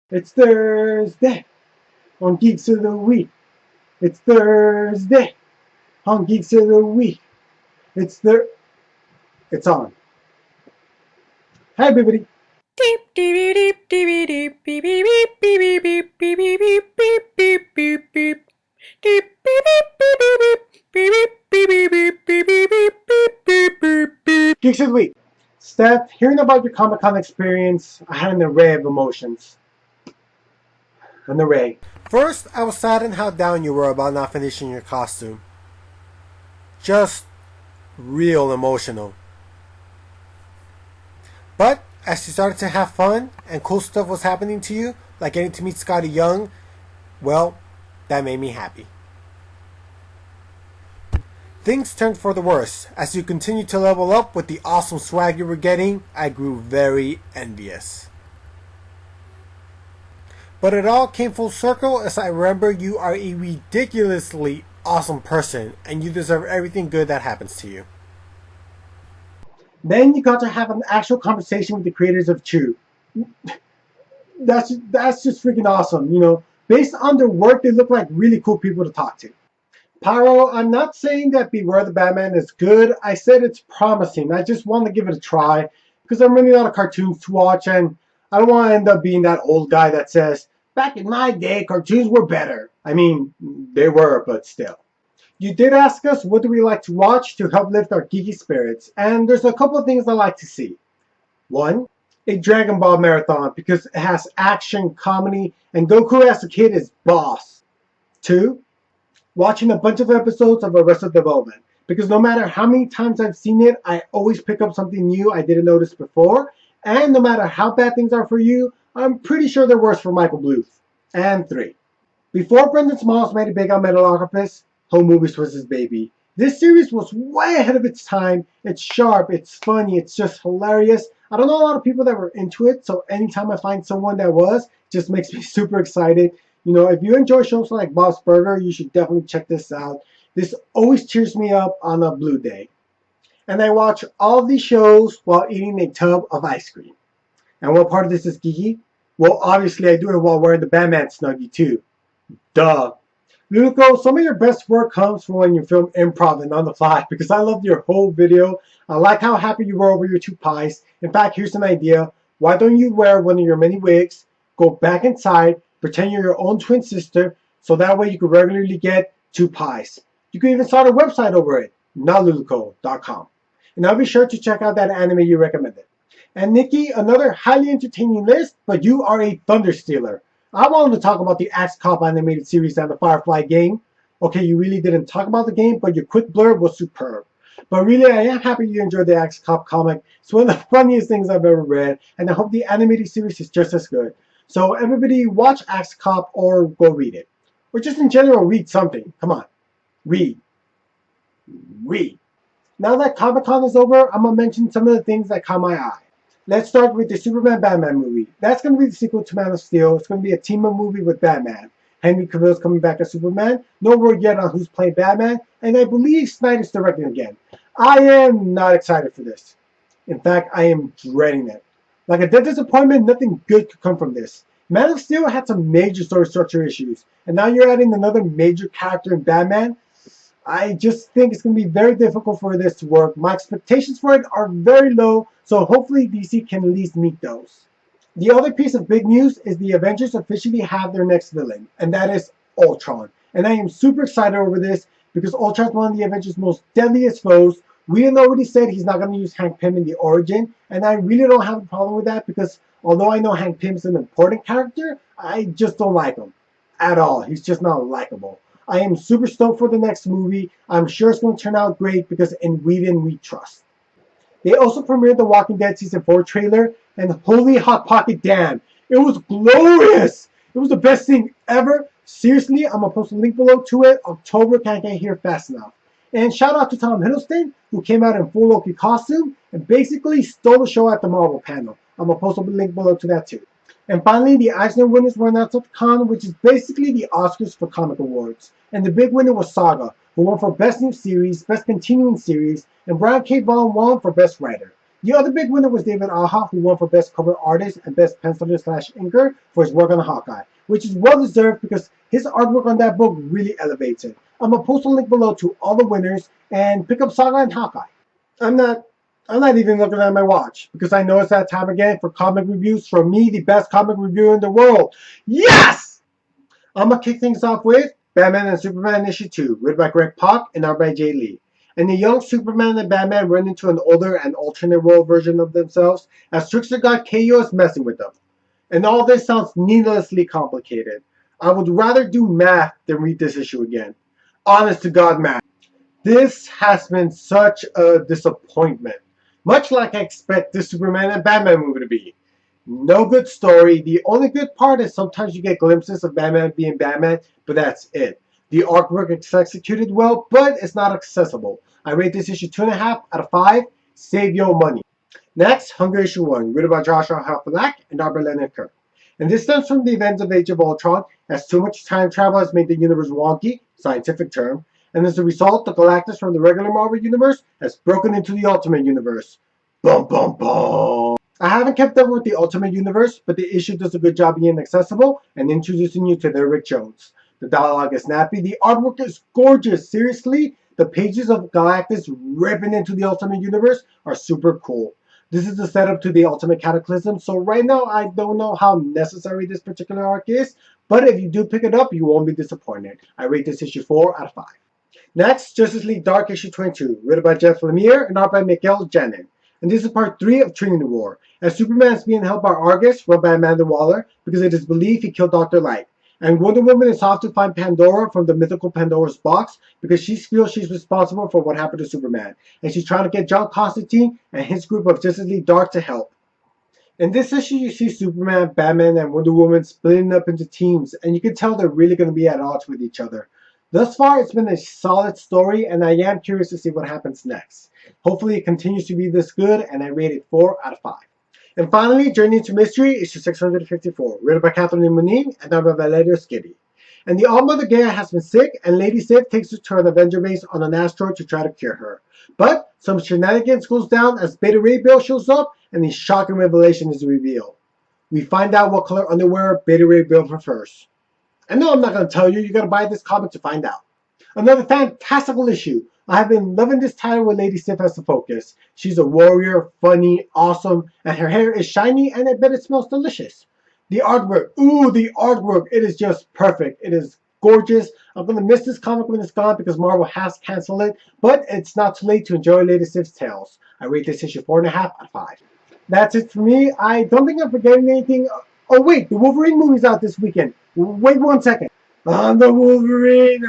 It's Thursday on Geeks of the Week. It's Thursday on Geeks of the Week. It's the it's on. Hi everybody. Deep deep deep deep deep beep beep beep beep beep beep beep beep beep beep beep deep beep beep beep beep beep beep beep beep beep beep beep beep beep. Geeks of the Week. Steph, hearing about your Comic Con experience, I had an array of emotions. An array. First, I was saddened how down you were about not finishing your costume. Just real emotional. But as you started to have fun and cool stuff was happening to you, like getting to meet Scotty Young, well, that made me happy. Things turned for the worse. As you continued to level up with the awesome swag you were getting, I grew very envious. But it all came full circle as I remember you are a ridiculously awesome person and you deserve everything good that happens to you. Then you got to have an actual conversation with the creators of Chew. That's just freaking awesome. You know, based on their work, they look like really cool people to talk to. Pyro, I'm not saying that Beware the Batman is good. I said it's promising. I just want to give it a try because I'm running out of cartoons to watch and I don't want to end up being that old guy that says, back in my day, cartoons were better. I mean, they were, but still. You did ask us what do we like to watch to help lift our geeky spirits, and there's a couple of things I like to see. One, a Dragon Ball marathon because it has action, comedy, and Goku as a kid is boss. Two, watching a bunch of episodes of Arrested Development because no matter how many times I've seen it, I always pick up something new I didn't notice before, and no matter how bad things are for you, I'm pretty sure they're worse for Michael Bluth. And three, before Brendan Smalls made it big on Metalocampus, Home Movies was his baby. This series was way ahead of its time. It's sharp, it's funny, it's just hilarious. I don't know a lot of people that were into it, so anytime I find someone that was, it just makes me super excited. You know, if you enjoy shows like Bob's Burger, you should definitely check this out. This always cheers me up on a blue day. And I watch all of these shows while eating a tub of ice cream. And what part of this is geeky? Well, obviously I do it while wearing the Batman Snuggie too. Duh. Luco, some of your best work comes from when you film improv and on the fly because I loved your whole video. I like how happy you were over your two pies. In fact, here's an idea. Why don't you wear one of your many wigs, go back inside, pretend you're your own twin sister, so that way you can regularly get two pies. You can even start a website over it, naluluco.com. And I'll be sure to check out that anime you recommended. And Nikki, another highly entertaining list, but you are a thunder stealer. I wanted to talk about the Axe Cop animated series and the Firefly game. Okay, you really didn't talk about the game, but your quick blurb was superb. But really, I am happy you enjoyed the Axe Cop comic. It's one of the funniest things I've ever read, and I hope the animated series is just as good. So everybody watch Axe Cop or go read it. Or just in general, read something. Come on. Read. Read. Now that Comic Con is over, I'm going to mention some of the things that caught my eye. Let's start with the Superman Batman movie. That's going to be the sequel to Man of Steel. It's going to be a team-up movie with Batman. Henry Cavill's coming back as Superman. No word yet on who's playing Batman. And I believe Snyder's directing again. I am not excited for this. In fact, I am dreading it. Like a dead disappointment, nothing good could come from this. Man of Steel had some major story structure issues. And now you're adding another major character in Batman. I just think it's going to be very difficult for this to work. My expectations for it are very low, so hopefully DC can at least meet those. The other piece of big news is the Avengers officially have their next villain, and that is Ultron. And I am super excited over this because Ultron's one of the Avengers' most deadliest foes. Whedon already said he's not going to use Hank Pym in the origin, and I really don't have a problem with that because although I know Hank Pym's an important character, I just don't like him at all. He's just not likable. I am super stoked for the next movie. I'm sure it's going to turn out great because in Whedon we trust. They also premiered the Walking Dead Season 4 trailer, and holy hot pocket damn, it was glorious! It was the best thing ever. Seriously, I'm going to post a link below to it. October can't get here fast enough. And shout out to Tom Hiddleston, who came out in full Loki costume and basically stole the show at the Marvel panel. I'm going to post a link below to that too. And finally, the Eisner winners were announced at the con, which is basically the Oscars for comic awards. And the big winner was Saga, who won for Best New Series, Best Continuing Series, and Brian K. Vaughan won for Best Writer. The other big winner was David Aja, who won for Best Cover Artist and Best Penciler/Inker for his work on Hawkeye, which is well deserved because his artwork on that book really elevates it. I'm gonna post a link below to all the winners and pick up Saga and Hawkeye. I'm not I'm not even looking at my watch because I know it's that time again for comic reviews from me, the best comic reviewer in the world. Yes! I'm gonna kick things off with Batman and Superman Issue 2, written by Greg Pak and art by Jay Lee. And the young Superman and Batman run into an older and alternate world version of themselves as trickster god KO is messing with them. And all this sounds needlessly complicated. I would rather do math than read this issue again. Honest to God math. This has been such a disappointment. Much like I expect this Superman and Batman movie to be. No good story. The only good part is sometimes you get glimpses of Batman being Batman, but that's it. The artwork is executed well, but it's not accessible. I rate this issue 2.5 out of 5. Save your money. Next, Hunger Issue 1, written by Joshua Halfanack and Arbor Leonard Kirk. And this stems from the events of Age of Ultron, as too much time travel has made the universe wonky, scientific term, and as a result, the Galactus from the regular Marvel Universe has broken into the Ultimate Universe. Bum bum bum! I haven't kept up with the Ultimate Universe, but the issue does a good job being accessible and introducing you to their Rick Jones. The dialogue is snappy, the artwork is gorgeous, seriously, the pages of Galactus ripping into the Ultimate Universe are super cool. This is the setup to the Ultimate Cataclysm, so right now I don't know how necessary this particular arc is, but if you do pick it up, you won't be disappointed. I rate this issue 4 out of 5. Next, Justice League Dark issue 22, written by Jeff Lemire and art by Mikael Janin. And this is part 3 of Trinity War, as Superman is being held by Argus, run by Amanda Waller, because it is believed he killed Dr. Light. And Wonder Woman is off to find Pandora from the mythical Pandora's box because she feels she's responsible for what happened to Superman. And she's trying to get John Constantine and his group of Justice League Dark to help. In this issue, you see Superman, Batman, and Wonder Woman splitting up into teams, and you can tell they're really going to be at odds with each other. Thus far, it's been a solid story, and I am curious to see what happens next. Hopefully, it continues to be this good, and I rate it 4 out of 5. And finally, Journey into Mystery, issue 654, written by Kathleen Munin and done by Valerio Schiti. And the All-Mother Gaia has been sick, and Lady Sif takes her to an Avenger base on an asteroid to try to cure her. But some shenanigans goes down as Beta Ray Bill shows up, and the shocking revelation is revealed. We find out what color underwear Beta Ray Bill prefers. And no, I'm not going to tell you, you got to buy this comic to find out. Another fantastical issue. I have been loving this title with Lady Sif as the focus. She's a warrior, funny, awesome, and her hair is shiny, and I bet it smells delicious. The artwork, the artwork, it is just perfect. It is gorgeous. I'm going to miss this comic when it's gone because Marvel has canceled it, but it's not too late to enjoy Lady Sif's tales. I rate this issue 4.5 out of 5. That's it for me. I don't think I'm forgetting anything. Oh wait, the Wolverine movie's out this weekend. Wait 1 second. On the Wolverine!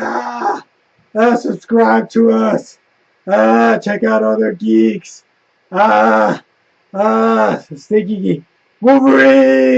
Subscribe to us. Check out other geeks. Stay geeky. Wolverine!